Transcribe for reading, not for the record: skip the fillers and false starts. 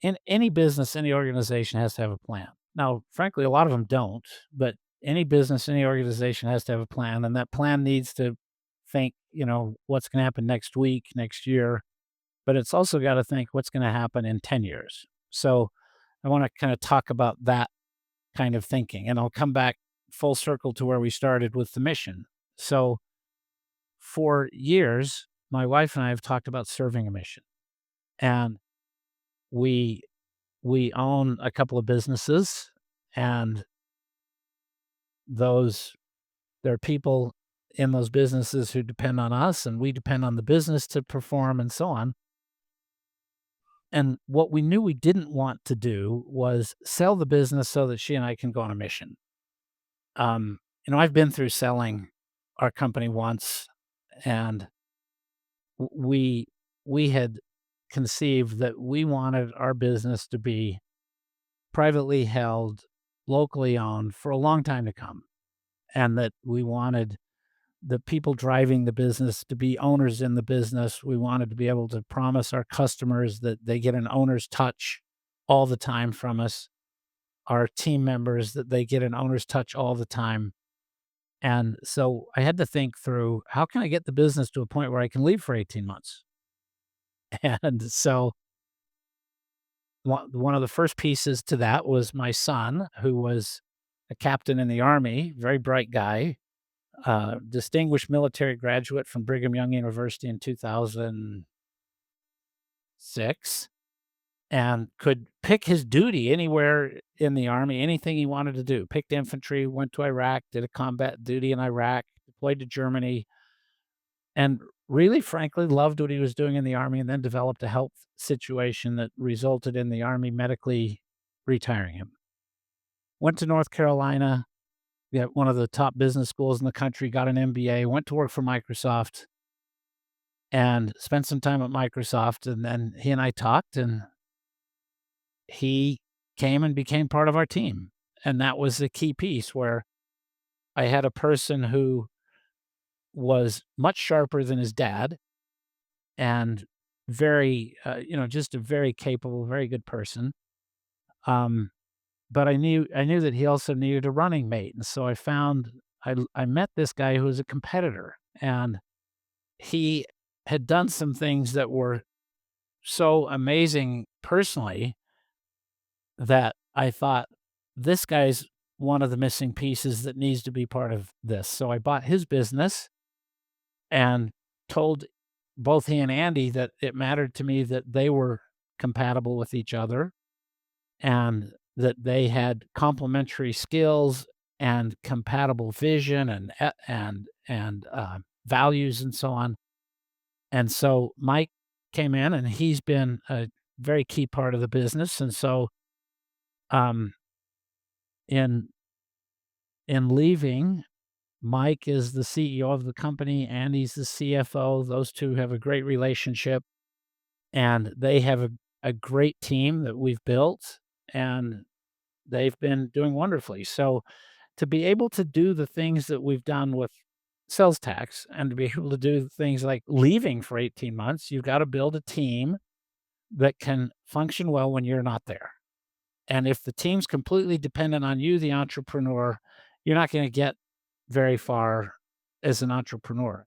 in any business, any organization has to have a plan. Now, frankly, a lot of them don't, but any business, any organization has to have a plan, and that plan needs to think, what's going to happen next week, next year, but it's also got to think what's going to happen in 10 years. So I want to kind of talk about that kind of thinking, and I'll come back full circle to where we started with the mission. So for years, my wife and I have talked about serving a mission, and we we own a couple of businesses, and those there are people in those businesses who depend on us, and we depend on the business to perform and so on. And what we knew we didn't want to do was sell the business so that she and I can go on a mission. I've been through selling our company once, and we we had conceived that we wanted our business to be privately held, locally owned for a long time to come, and that we wanted the people driving the business to be owners in the business. We wanted to be able to promise our customers that they get an owner's touch all the time from us, our team members that they get an owner's touch all the time. And so I had to think through, how can I get the business to a point where I can leave for 18 months? And so one of the first pieces to that was my son, who was a captain in the Army, very bright guy, distinguished military graduate from Brigham Young University in 2006, and could pick his duty anywhere in the Army, anything he wanted to do. Picked infantry, went to Iraq, did a combat duty in Iraq, deployed to Germany, and really, frankly, loved what he was doing in the Army, and then developed a health situation that resulted in the Army medically retiring him. Went to North Carolina, yeah, one of the top business schools in the country, got an MBA, went to work for Microsoft, and spent some time at Microsoft. And then he and I talked, and he came and became part of our team. And that was the key piece, where I had a person who was much sharper than his dad, and very, just a very capable, very good person. Um, but I knew that he also needed a running mate, and so I met this guy who was a competitor, and he had done some things that were so amazing personally that I thought, this guy's one of the missing pieces that needs to be part of this. So I bought his business and told both he and Andy that it mattered to me that they were compatible with each other, and that they had complementary skills and compatible vision and values and so on. And so Mike came in, and he's been a very key part of the business. And so um, in leaving, Mike is the CEO of the company, Andy's the CFO. Those two have a great relationship, and they have a great team that we've built, and they've been doing wonderfully. So to be able to do the things that we've done with sales tax, and to be able to do things like leaving for 18 months, you've got to build a team that can function well when you're not there. And if the team's completely dependent on you, the entrepreneur, you're not going to get very far as an entrepreneur.